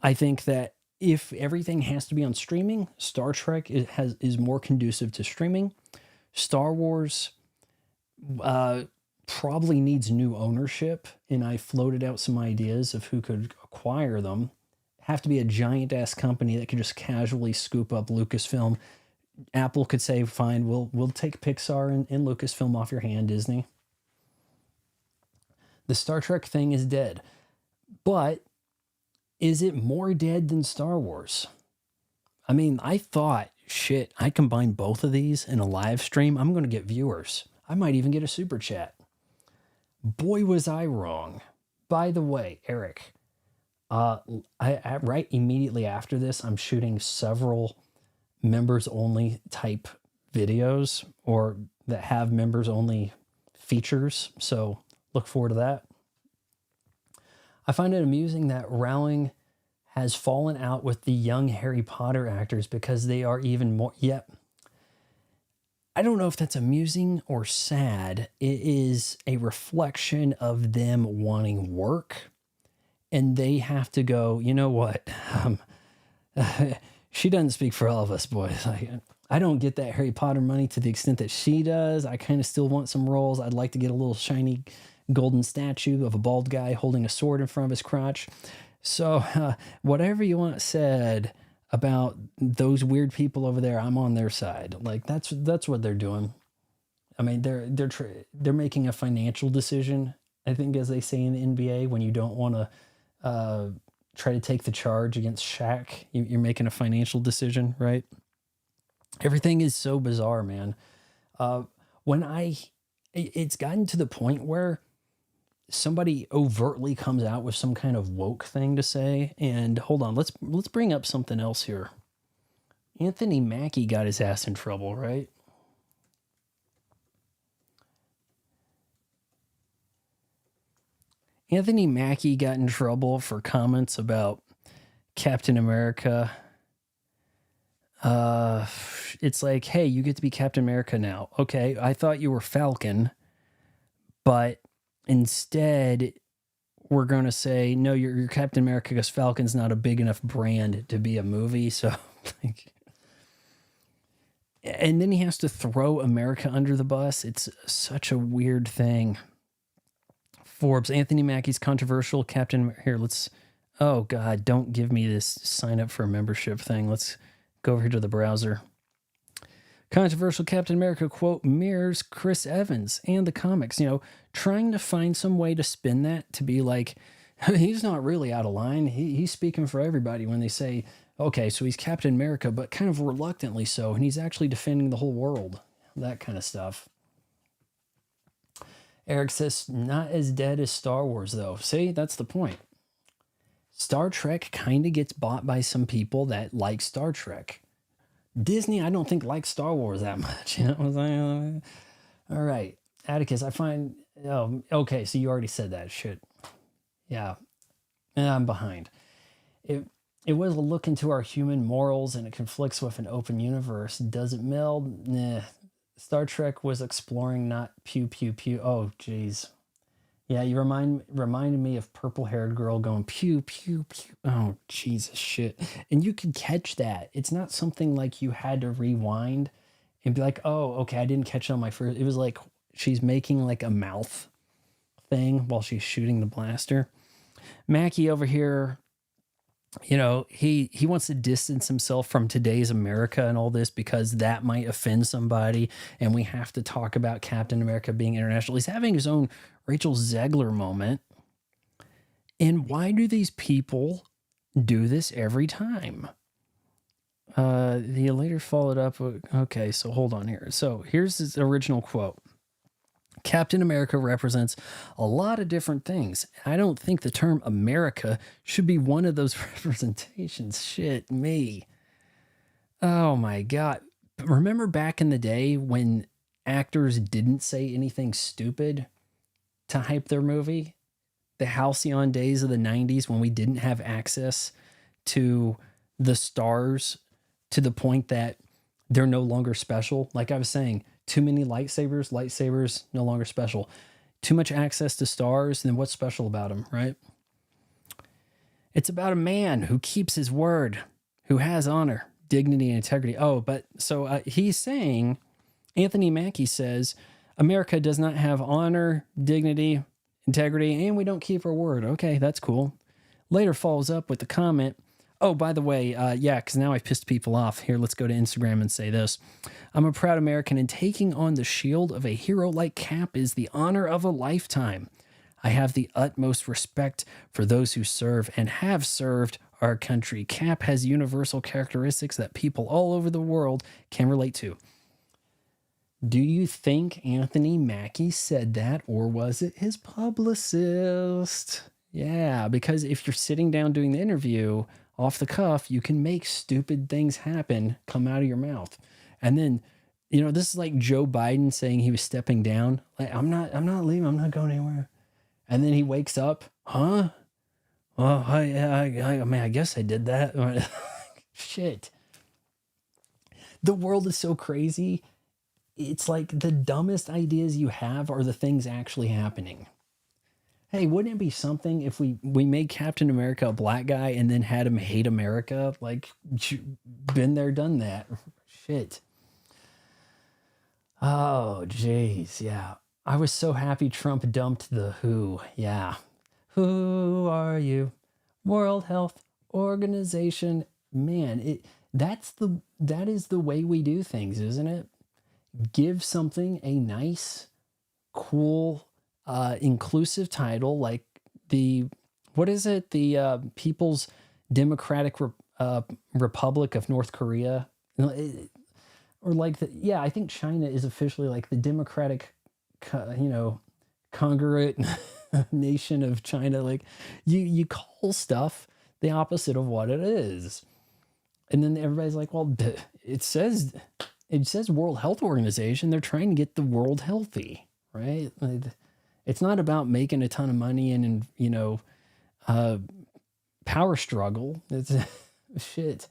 I think that if everything has to be on streaming, Star Trek is more conducive to streaming. Star Wars probably needs new ownership, and I floated out some ideas of who could acquire them. Have to be a giant ass company that could just casually scoop up Lucasfilm. Apple could say, "Fine, we'll take Pixar and Lucasfilm off your hand, Disney." The Star Trek thing is dead, but is it more dead than Star Wars? I mean, I thought, shit, I combine both of these in a live stream, I'm going to get viewers. I might even get a super chat. Boy, was I wrong. By the way, Eric, right immediately after this, I'm shooting several members only type videos or that have members only features. So look forward to that. I find it amusing that Rowling has fallen out with the young Harry Potter actors because they are even more. Yep. I don't know if that's amusing or sad. It is a reflection of them wanting work, and they have to go, you know what? She doesn't speak for all of us, boys. I don't get that Harry Potter money to the extent that she does. I kind of still want some roles. I'd like to get a little shiny golden statue of a bald guy holding a sword in front of his crotch. So whatever you want said about those weird people over there, I'm on their side. Like that's what they're doing. I mean, they're making a financial decision, I think, as they say in the NBA, when you don't want to try to take the charge against Shaq, you're making a financial decision, right? Everything is so bizarre, man. It's gotten to the point where somebody overtly comes out with some kind of woke thing to say, and hold on, let's bring up something else here. Anthony Mackie got his ass in trouble, right? Anthony Mackie got in trouble for comments about Captain America. It's like, hey, you get to be Captain America now. Okay, I thought you were Falcon, but instead we're going to say, no, you're Captain America because Falcon's not a big enough brand to be a movie. So, and then he has to throw America under the bus. It's such a weird thing. Forbes, Anthony Mackie's controversial Captain. Here, oh God, don't give me this sign up for a membership thing. Let's go over here to the browser. Controversial Captain America quote mirrors Chris Evans and the comics, trying to find some way to spin that to be like, he's not really out of line. He's speaking for everybody when they say, okay, so he's Captain America, but kind of reluctantly so, and he's actually defending the whole world. That kind of stuff. Eric says, not as dead as Star Wars, though. See, that's the point. Star Trek kind of gets bought by some people that like Star Trek. Disney, I don't think, likes Star Wars that much. You know what I'm saying? All right. Atticus, I find... Oh, okay, so you already said that shit. Yeah. I'm behind. It was a look into our human morals, and it conflicts with an open universe. Does it meld? Nah. Star Trek was exploring, not pew, pew, pew. Oh, jeez. Yeah, you reminded me of purple-haired girl going pew, pew, pew. Oh, Jesus, shit. And you could catch that. It's not something like you had to rewind and be like, oh, okay, I didn't catch it on my first. It was like she's making like a mouth thing while she's shooting the blaster. Mackie over here, he wants to distance himself from today's America and all this because that might offend somebody, and we have to talk about Captain America being international. He's having his own Rachel Zegler moment. And why do these people do this every time? The later followed up. Okay, so hold on here. So here's his original quote. Captain America represents a lot of different things. I don't think the term America should be one of those representations. Shit, me. Oh my God. Remember back in the day when actors didn't say anything stupid to hype their movie. The halcyon days of the 90s when we didn't have access to the stars to the point that they're no longer special. Like I was saying, too many lightsabers no longer special. Too much access to stars, then what's special about them, right? It's about a man who keeps his word, who has honor, dignity, and integrity. Oh, but so he's saying, Anthony Mackie says, America does not have honor, dignity, integrity, and we don't keep our word. Okay, that's cool. Later follows up with the comment, oh, by the way, yeah, because now I've pissed people off. Here, let's go to Instagram and say this. I'm a proud American, and taking on the shield of a hero like Cap is the honor of a lifetime. I have the utmost respect for those who serve and have served our country. Cap has universal characteristics that people all over the world can relate to. Do you think Anthony Mackie said that, or was it his publicist? Yeah, because if you're sitting down doing the interview off the cuff, you can make stupid things happen come out of your mouth. And then, you know, this is like Joe Biden saying he was stepping down. Like, I'm not leaving. I'm not going anywhere. And then he wakes up, huh? Well, I mean, I guess I did that. Shit. The world is so crazy. It's like the dumbest ideas you have are the things actually happening. Hey, wouldn't it be something if we made Captain America a black guy and then had him hate America? Like, been there, done that. Shit. Oh, jeez, yeah. I was so happy Trump dumped the WHO. Yeah. Who are you? World Health Organization. Man, that is the way we do things, isn't it? Give something a nice, cool, inclusive title, like what is it? The People's Democratic Republic of North Korea. Or like I think China is officially like the Democratic, congruent nation of China. Like you call stuff the opposite of what it is. And then everybody's like, well, it says World Health Organization. They're trying to get the world healthy, right? Like, it's not about making a ton of money and power struggle. It's shit.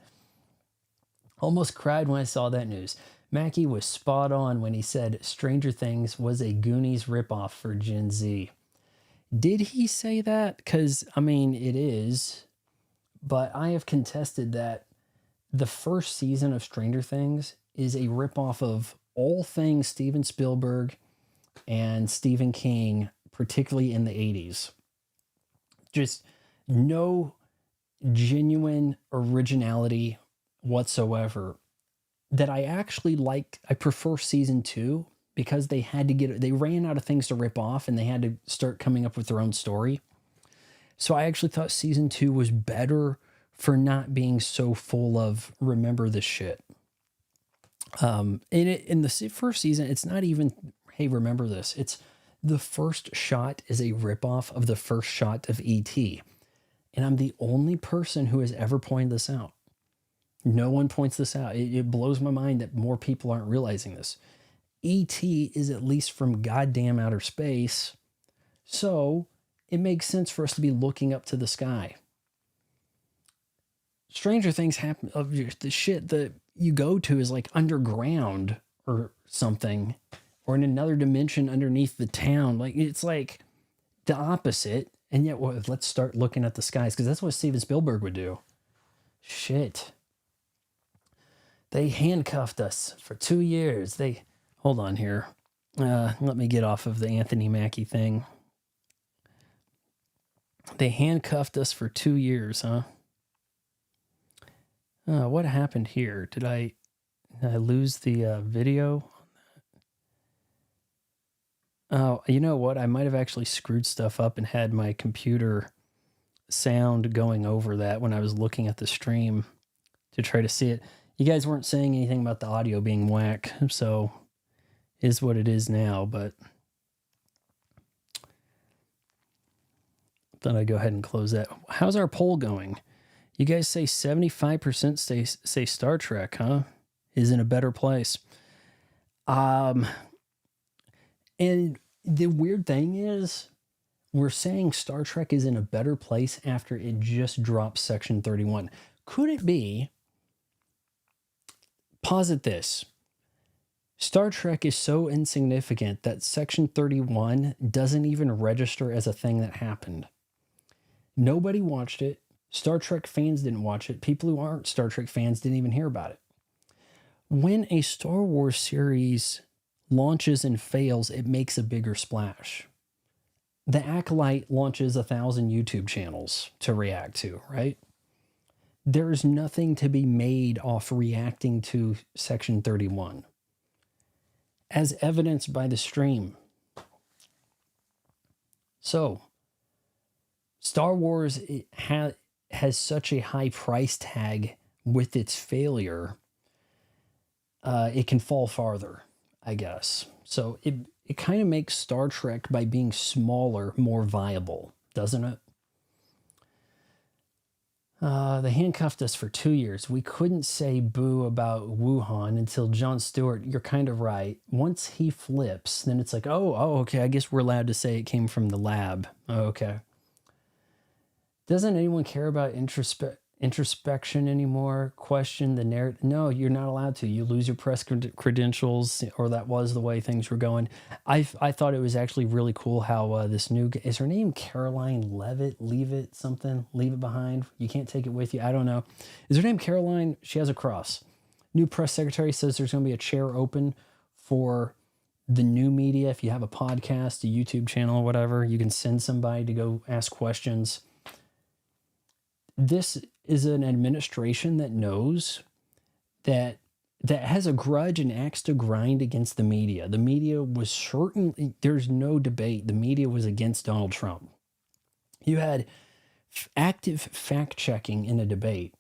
Almost cried when I saw that news. Mackie was spot on when he said Stranger Things was a Goonies ripoff for Gen Z. Did he say that? Because, I mean, it is. But I have contested that the first season of Stranger Things is a ripoff of all things Steven Spielberg and Stephen King, particularly in the 80s. Just no genuine originality whatsoever. That I actually liked. I prefer season 2 because they ran out of things to rip off and they had to start coming up with their own story. So I actually thought season 2 was better for not being so full of remember this shit. In the first season, it's not even, hey, remember this. It's the first shot is a ripoff of the first shot of E.T. And I'm the only person who has ever pointed this out. No one points this out. It blows my mind that more people aren't realizing this. E.T. is at least from goddamn outer space. So it makes sense for us to be looking up to the sky. Stranger Things happen. The shit that you go to is like underground or something, or in another dimension underneath the town. Like it's like the opposite. And yet, let's start looking at the skies because that's what Steven Spielberg would do. Shit. They handcuffed us for 2 years. Hold on here. Let me get off of the Anthony Mackie thing. They handcuffed us for 2 years, huh? What happened here? Did I lose the video? Oh, you know what? I might have actually screwed stuff up and had my computer sound going over that when I was looking at the stream to try to see it. You guys weren't saying anything about the audio being whack, so it is what it is now, but thought I'd go ahead and close that. How's our poll going? You guys say 75% say Star Trek, huh? Is in a better place. And the weird thing is, we're saying Star Trek is in a better place after it just dropped Section 31. Could it be, posit this, Star Trek is so insignificant that Section 31 doesn't even register as a thing that happened? Nobody watched it. Star Trek fans didn't watch it. People who aren't Star Trek fans didn't even hear about it. When a Star Wars series launches and fails, it makes a bigger splash. The Acolyte launches 1,000 YouTube channels to react to, right? There's nothing to be made off reacting to Section 31, as evidenced by the stream. So, Star Wars has such a high price tag with its failure, it can fall farther, I guess. So it kind of makes Star Trek, by being smaller, more viable, doesn't it? They handcuffed us for 2 years. We couldn't say boo about Wuhan until Jon Stewart. You're kind of right. Once he flips, then it's like, oh, okay, I guess we're allowed to say it came from the lab. Oh, okay. Doesn't anyone care about introspection anymore? Question the narrative? No, you're not allowed to. You lose your press credentials, or that was the way things were going. I thought it was actually really cool how this new, is her name Caroline Levitt? Leave it something? Leave it behind. You can't take it with you. I don't know. Is her name Caroline? She has a cross. New press secretary says there's going to be a chair open for the new media. If you have a podcast, a YouTube channel, or whatever, you can send somebody to go ask questions. This is an administration that knows that has a grudge and axe to grind against the media. The media was certainly, there's no debate, the media was against Donald Trump. You had active fact checking in a debate.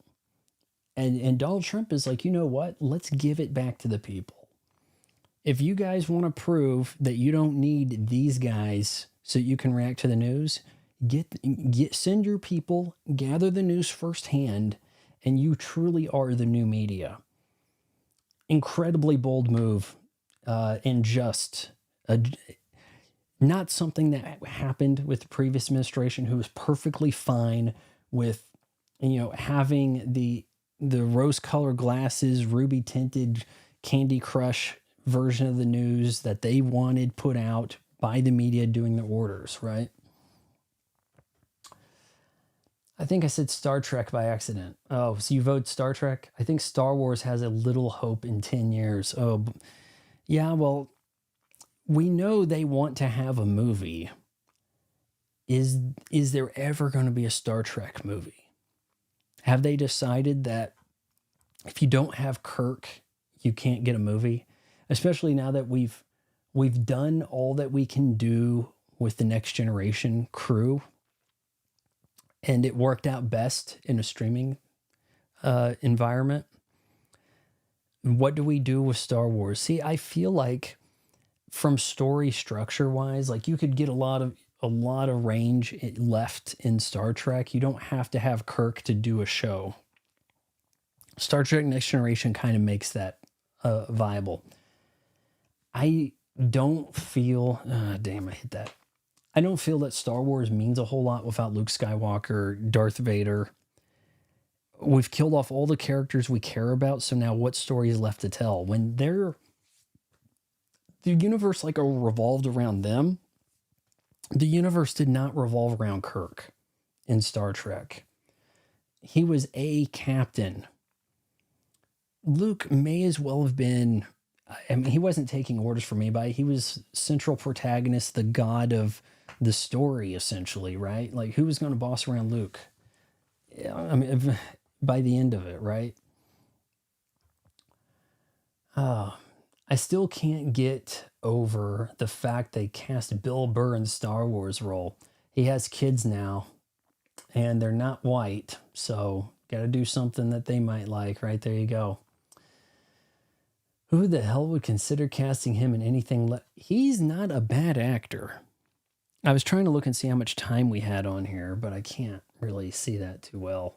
And Donald Trump is like, you know what? Let's give it back to the people. If you guys want to prove that you don't need these guys so you can react to the news, send your people, gather the news firsthand, and you truly are the new media. Incredibly bold move, and just not something that happened with the previous administration, who was perfectly fine with, having the rose-colored glasses, ruby-tinted Candy Crush version of the news that they wanted put out by the media doing the orders, right? I think I said Star Trek by accident. Oh, so you vote Star Trek? I think Star Wars has a little hope in 10 years. Oh, yeah, well, we know they want to have a movie. Is there ever going to be a Star Trek movie? Have they decided that if you don't have Kirk, you can't get a movie? Especially now that we've done all that we can do with the Next Generation crew, and it worked out best in a streaming environment. What do we do with Star Wars? See, I feel like from story structure wise, like you could get a lot of range left in Star Trek. You don't have to have Kirk to do a show. Star Trek Next Generation kind of makes that viable. I don't feel, damn, I hit that. I don't feel that Star Wars means a whole lot without Luke Skywalker, Darth Vader. We've killed off all the characters we care about, so now what story is left to tell? When the universe revolved around them, the universe did not revolve around Kirk in Star Trek. He was a captain. Luke may as well have been, I mean, he wasn't taking orders from anybody. He was central protagonist, the god of the story, essentially, right? Like, who was going to boss around Luke? I mean, by the end of it, right? I still can't get over the fact they cast Bill Burr in the Star Wars role. He has kids now, and they're not white, so got to do something that they might like, right? There you go. Who the hell would consider casting him in anything? He's not a bad actor. I was trying to look and see how much time we had on here, but I can't really see that too well.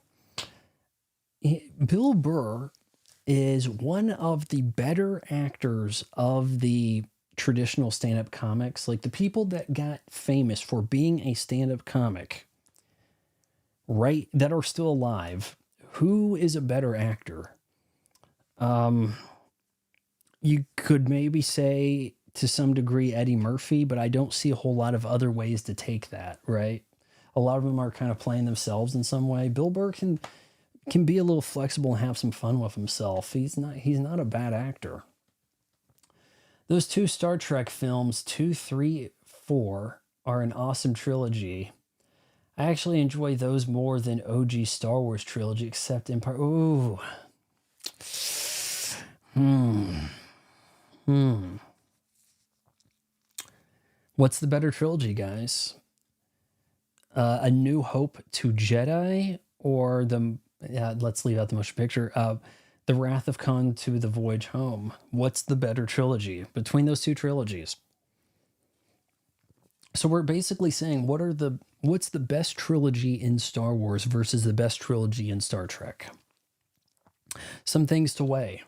Bill Burr is one of the better actors of the traditional stand-up comics, like the people that got famous for being a stand-up comic, right, that are still alive, who is a better actor? You could maybe say to some degree Eddie Murphy, but I don't see a whole lot of other ways to take that, right? A lot of them are kind of playing themselves in some way. Bill Burr can be a little flexible and have some fun with himself. He's not a bad actor. Those two Star Trek films, 2, 3, 4, are an awesome trilogy. I actually enjoy those more than OG Star Wars trilogy, except Empire. Ooh. What's the better trilogy, guys? A New Hope to Jedi, or let's leave out the motion picture. The Wrath of Khan to The Voyage Home. What's the better trilogy between those two trilogies? So we're basically saying what's the best trilogy in Star Wars versus the best trilogy in Star Trek? Some things to weigh.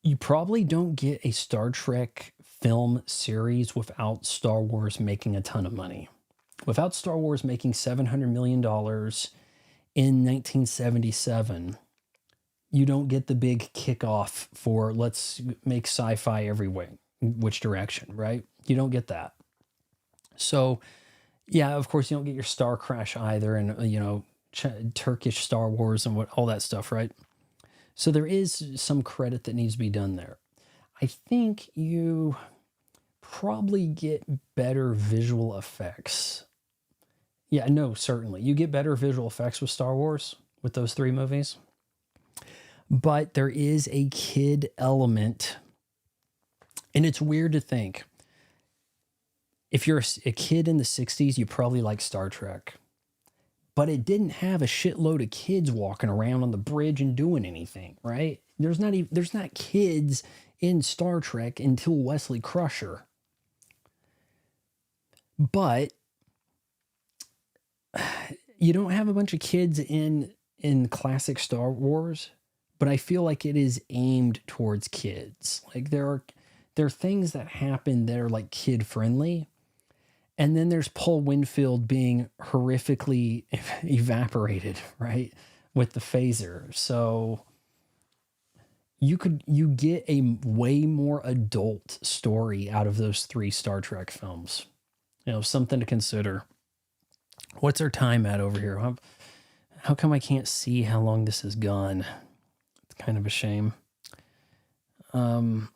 You probably don't get a Star Trek film series without Star Wars making a ton of money. Without Star Wars making $700 million in 1977, you don't get the big kickoff for let's make sci-fi every way, which direction, right? You don't get that. So, yeah, of course, you don't get your Star Crash either, and, Turkish Star Wars and all that stuff, right? So there is some credit that needs to be done there. I think you probably get better visual effects. Yeah, no, certainly. You get better visual effects with Star Wars, with those 3 movies. But there is a kid element. And it's weird to think. If you're a kid in the 60s, you probably like Star Trek. But it didn't have a shitload of kids walking around on the bridge and doing anything, right? There's not kids in Star Trek until Wesley Crusher. But you don't have a bunch of kids in classic Star Wars, but I feel like it is aimed towards kids. Like there are things that happen that are like kid friendly. And then there's Paul Winfield being horrifically evaporated, right, with the phaser. So you get a way more adult story out of those 3 Star Trek films. Something to consider. What's our time at over here? How come I can't see how long this has gone? It's kind of a shame. Man,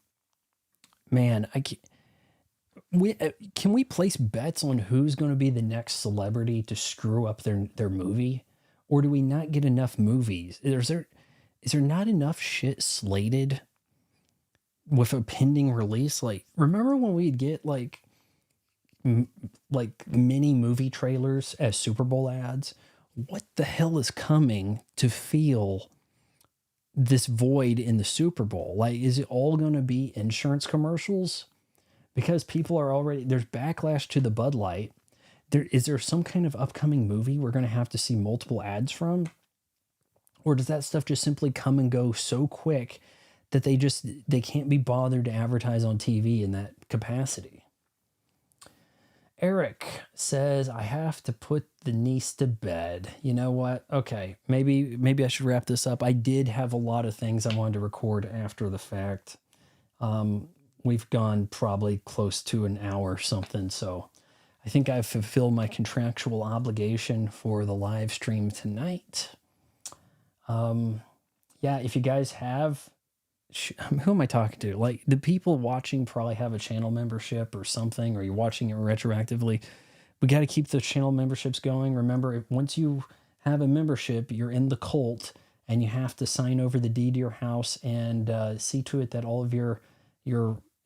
can we place bets on who's going to be the next celebrity to screw up their movie? Or do we not get enough movies? Is there not enough shit slated with a pending release? Like, remember when we'd get like mini movie trailers as Super Bowl ads? What the hell is coming to fill this void in the Super Bowl? Like, is it all going to be insurance commercials? Because people are already, there's backlash to the Bud Light. Is there some kind of upcoming movie we're going to have to see multiple ads from? Or does that stuff just simply come and go so quick that they can't be bothered to advertise on TV in that capacity? Eric says, I have to put the niece to bed. You know what? Okay, maybe I should wrap this up. I did have a lot of things I wanted to record after the fact. We've gone probably close to an hour or something, so I think I've fulfilled my contractual obligation for the live stream tonight. Yeah, if you guys have, who am I talking to? Like, the people watching probably have a channel membership or something, or you're watching it retroactively. We got to keep those channel memberships going. Remember, once you have a membership, you're in the cult, and you have to sign over the deed to your house and see to it that all of your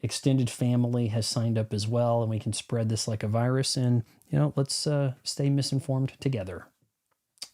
extended family has signed up as well, and we can spread this like a virus. And let's stay misinformed together.